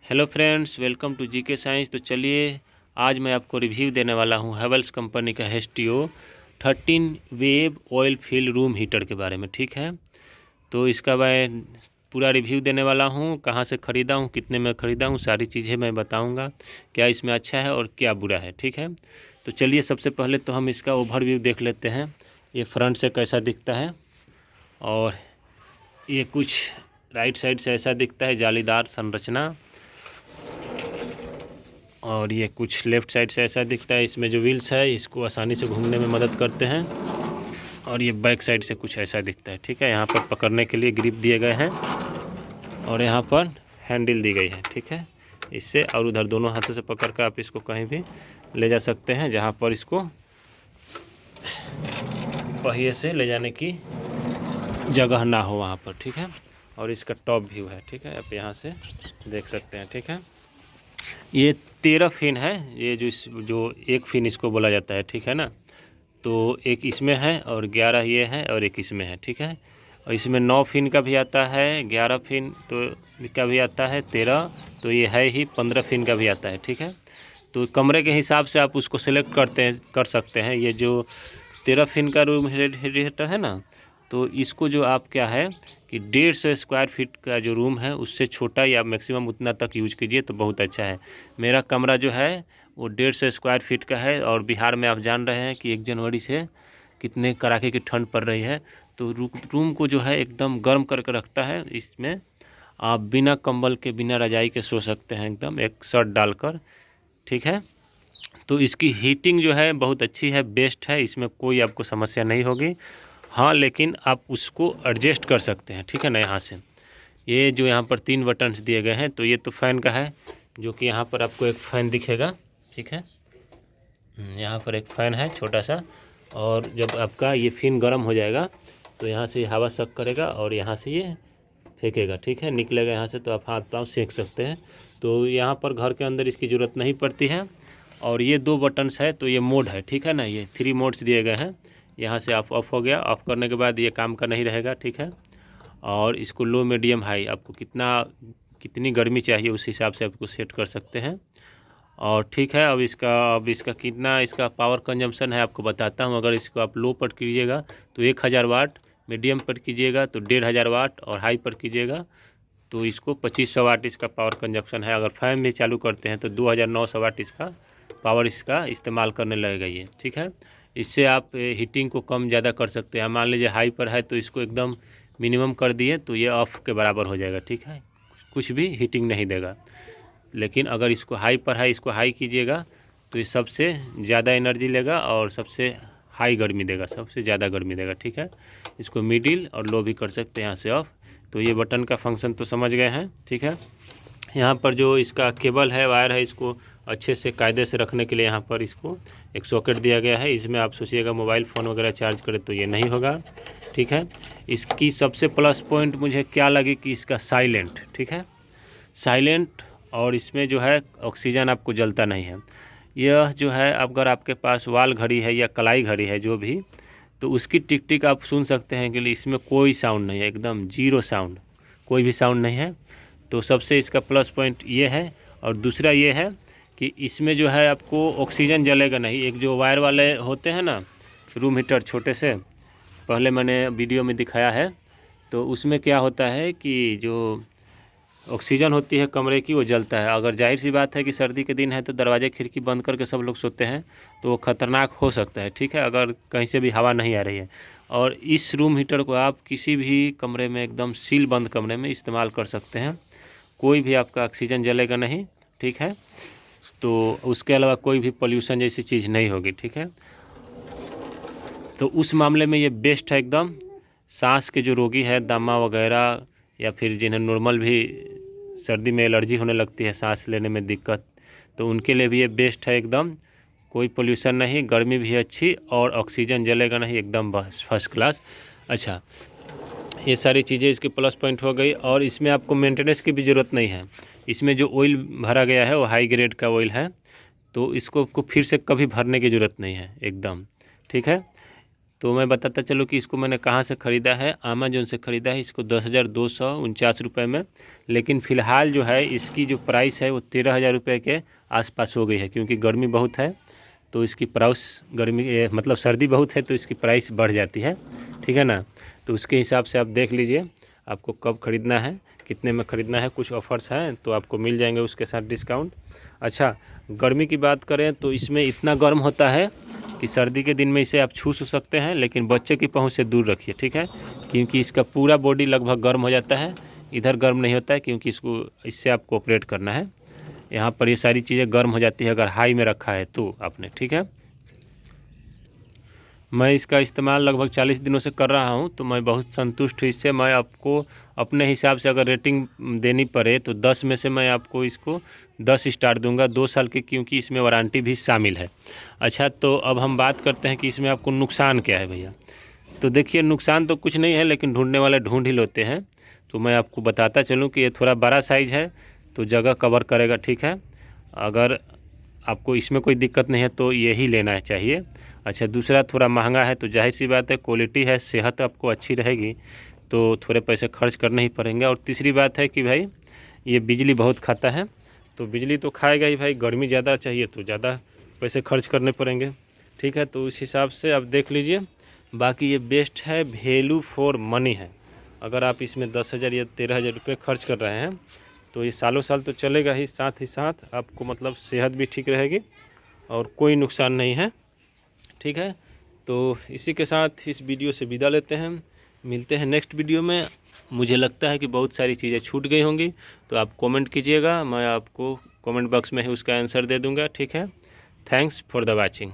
Hello friends, welcome to GK science. तो चलिए आज मैं आपको रिव्यू देने वाला हूं हेवल्स कंपनी का Hestio 13 wave oil fill room heater के बारे में। ठीक है, तो इसका मैं पूरा रिव्यू देने वाला हूं, कहां से ख़रीदा हूं, कितने में ख़रीदा हूं, सारी चीज़ें मैं बताऊंगा क्या इसमें अच्छा है और क्या बुरा है। ठीक है, तो चलिए सबसे पहले तो हम इसका ओवरव्यू देख लेते हैं। ये फ्रंट से कैसा दिखता है और ये कुछ राइट साइड से ऐसा दिखता है, जालीदार संरचना। और ये कुछ लेफ़्ट साइड से ऐसा दिखता है। इसमें जो व्हील्स है इसको आसानी से घूमने में मदद करते हैं। और ये बैक साइड से कुछ ऐसा दिखता है। ठीक है, यहाँ पर पकड़ने के लिए ग्रिप दिए गए हैं और यहाँ पर हैंडल दी गई है। ठीक है, इससे और उधर दोनों हाथों से पकड़ कर आप इसको कहीं भी ले जा सकते हैं जहाँ पर इसको पहिए से ले जाने की जगह ना हो वहाँ पर। ठीक है, और इसका टॉप व्यू है। ठीक है, आप यहाँ से देख सकते हैं। ठीक है, ये 13 फिन है। ये जो एक फिन इसको बोला जाता है। ठीक है ना, तो एक इसमें है और 11 ये है और एक इसमें है। ठीक है, और इसमें 9 फिन का भी आता है, 11 फिन तो का भी आता है, 13 तो ये है ही, 15 फिन का भी आता है। ठीक है, तो कमरे के हिसाब से आप उसको सेलेक्ट कर सकते हैं। ये जो 13 फिन का रूम हीटर है ना, तो इसको जो आप क्या है कि 150 स्क्वायर फीट का जो रूम है उससे छोटा या मैक्सिमम उतना तक यूज कीजिए तो बहुत अच्छा है। मेरा कमरा जो है वो 150 स्क्वायर फीट का है और बिहार में आप जान रहे हैं कि 1 जनवरी से कितने कड़ाके की ठंड पड़ रही है। तो रूम को जो है एकदम गर्म करके रखता है। इसमें आप बिना कंबल के, बिना रजाई के सो सकते हैं, एकदम एक शर्ट डालकर। ठीक है, तो इसकी हीटिंग जो है बहुत अच्छी है, बेस्ट है, इसमें कोई आपको समस्या नहीं होगी। हाँ, लेकिन आप उसको एडजस्ट कर सकते हैं। ठीक है ना, यहाँ से ये जो यहाँ पर 3 बटन्स दिए गए हैं, तो ये तो फ़ैन का है, जो कि यहाँ पर आपको एक फ़ैन दिखेगा। ठीक है, यहाँ पर एक फ़ैन है छोटा सा, और जब आपका ये फिन गर्म हो जाएगा तो यहाँ से हवा सक करेगा और यहाँ से ये फेंकेगा। ठीक है, निकलेगा यहाँ से, तो आप हाथ पाँव सेक सकते हैं। तो यहाँ पर घर के अंदर इसकी ज़रूरत नहीं पड़ती है। और ये 2 बटन्स है, तो ये मोड है। ठीक है ना, ये 3 मोड्स दिए गए हैं। यहाँ से आप ऑफ हो गया, ऑफ करने के बाद ये काम का नहीं रहेगा। ठीक है, और इसको लो, मीडियम, हाई आपको कितनी गर्मी चाहिए उस हिसाब से आपको सेट कर सकते हैं। और ठीक है, अब इसका कितना इसका पावर कंजम्पशन है आपको बताता हूँ। अगर इसको आप लो पर कीजिएगा तो 1000 वाट, मीडियम पर कीजिएगा तो 1500 वाट, और हाई पर कीजिएगा तो इसको 2500 वाट इसका पावर कंजप्शन है। अगर फैन भी चालू करते हैं तो 2900 वाट इसका पावर इसका इस्तेमाल करने लगेगा ये। ठीक है, इससे आप हीटिंग को कम ज़्यादा कर सकते हैं। मान लीजिए हाई पर है तो इसको एकदम मिनिमम कर दिए तो ये ऑफ के बराबर हो जाएगा। ठीक है, कुछ भी हीटिंग नहीं देगा। लेकिन अगर इसको हाई पर है, इसको हाई कीजिएगा तो ये सबसे ज़्यादा एनर्जी लेगा और सबसे हाई गर्मी देगा, सबसे ज़्यादा गर्मी देगा। ठीक है, इसको मिडिल और लो भी कर सकते हैं यहाँ से ऑफ। तो ये बटन का फंक्शन तो समझ गए हैं। ठीक है, यहाँ पर जो इसका केबल है, वायर है, इसको अच्छे से कायदे से रखने के लिए यहाँ पर इसको एक सॉकेट दिया गया है। इसमें आप सोचिएगा मोबाइल फ़ोन वगैरह चार्ज करें तो ये नहीं होगा। ठीक है, इसकी सबसे प्लस पॉइंट मुझे क्या लगी कि इसका साइलेंट। ठीक है, साइलेंट, और इसमें जो है ऑक्सीजन आपको जलता नहीं है। यह जो है अगर आपके पास वाल घड़ी है या कलाई घड़ी है जो भी, तो उसकी टिक टिक आप सुन सकते हैं कि इसमें कोई साउंड नहीं है, एकदम जीरो साउंड, कोई भी साउंड नहीं है। तो सबसे इसका प्लस पॉइंट ये है। और दूसरा ये है कि इसमें जो है आपको ऑक्सीजन जलेगा नहीं। एक जो वायर वाले होते हैं ना रूम हीटर छोटे से, पहले मैंने वीडियो में दिखाया है, तो उसमें क्या होता है कि जो ऑक्सीजन होती है कमरे की वो जलता है। अगर जाहिर सी बात है कि सर्दी के दिन है तो दरवाजे खिड़की बंद करके सब लोग सोते हैं, तो वो ख़तरनाक हो सकता है। ठीक है, अगर कहीं से भी हवा नहीं आ रही है। और इस रूम हीटर को आप किसी भी कमरे में, एकदम सील बंद कमरे में इस्तेमाल कर सकते हैं, कोई भी आपका ऑक्सीजन जलेगा नहीं। ठीक है, तो उसके अलावा कोई भी पोल्यूशन जैसी चीज़ नहीं होगी। ठीक है, तो उस मामले में ये बेस्ट है एकदम। सांस के जो रोगी है, दमा वगैरह, या फिर जिन्हें नॉर्मल भी सर्दी में एलर्जी होने लगती है, सांस लेने में दिक्कत, तो उनके लिए भी ये बेस्ट है एकदम। कोई पोल्यूशन नहीं, गर्मी भी अच्छी, और ऑक्सीजन जलेगा नहीं, एकदम बस फर्स्ट क्लास। अच्छा, ये सारी चीज़ें इसकी प्लस पॉइंट हो गई। और इसमें आपको मेंटेनेंस की भी ज़रूरत नहीं है। इसमें जो ऑयल भरा गया है वो हाई ग्रेड का ऑयल है, तो इसको आपको फिर से कभी भरने की ज़रूरत नहीं है एकदम। ठीक है, तो मैं बताता चलूँ कि इसको मैंने कहाँ से ख़रीदा है। अमेज़न से ख़रीदा है इसको 10,249 रुपये में। लेकिन फ़िलहाल जो है इसकी जो प्राइस है वो 13,000 रुपये के आसपास हो गई है, क्योंकि गर्मी बहुत है तो इसकी प्राइस मतलब सर्दी बहुत है तो इसकी प्राइस बढ़ जाती है, ठीक है ना। तो उसके हिसाब से आप देख लीजिए आपको कब ख़रीदना है, कितने में ख़रीदना है। कुछ ऑफ़र्स हैं तो आपको मिल जाएंगे उसके साथ डिस्काउंट। अच्छा, गर्मी की बात करें तो इसमें इतना गर्म होता है कि सर्दी के दिन में इसे आप छू सकते हैं, लेकिन बच्चे की पहुंच से दूर रखिए, ठीक है, क्योंकि इसका पूरा बॉडी लगभग गर्म हो जाता है। इधर गर्म नहीं होता है क्योंकि इससे आपको ऑपरेट करना है। यहाँ पर ये सारी चीज़ें गर्म हो जाती है अगर हाई में रखा है तो आपने, ठीक है। मैं इसका इस्तेमाल लगभग 40 दिनों से कर रहा हूँ तो मैं बहुत संतुष्ट हूँ इससे। मैं आपको अपने हिसाब से अगर रेटिंग देनी पड़े तो 10 में से मैं आपको इसको 10 स्टार दूंगा, 2 साल की, क्योंकि इसमें वारंटी भी शामिल है। अच्छा, तो अब हम बात करते हैं कि इसमें आपको नुकसान क्या है भैया। तो देखिए, नुकसान तो कुछ नहीं है, लेकिन ढूंढने वाले ढूंढ ही लेते हैं। तो मैं आपको बताता चलूँ कि ये थोड़ा बड़ा साइज़ है तो जगह कवर करेगा, ठीक है। अगर आपको इसमें कोई दिक्कत नहीं है तो यही लेना चाहिए। अच्छा, दूसरा थोड़ा महंगा है तो जाहिर सी बात है, क्वालिटी है, सेहत आपको अच्छी रहेगी तो थोड़े पैसे खर्च करने ही पड़ेंगे। और तीसरी बात है कि भाई ये बिजली बहुत खाता है, तो बिजली तो खाएगा ही भाई, गर्मी ज़्यादा चाहिए तो ज़्यादा पैसे खर्च करने पड़ेंगे, ठीक है। तो उस हिसाब से आप देख लीजिए। बाकी ये बेस्ट है, वैल्यू फॉर मनी है। अगर आप इसमें 10,000 या 13,000 रुपये खर्च कर रहे हैं तो ये सालों साल तो चलेगा ही साथ आपको मतलब सेहत भी ठीक रहेगी और कोई नुकसान नहीं है, ठीक है। तो इसी के साथ इस वीडियो से विदा लेते हैं, मिलते हैं नेक्स्ट वीडियो में। मुझे लगता है कि बहुत सारी चीज़ें छूट गई होंगी तो आप कमेंट कीजिएगा, मैं आपको कमेंट बॉक्स में ही उसका आंसर दे दूंगा, ठीक है। Thanks for the watching.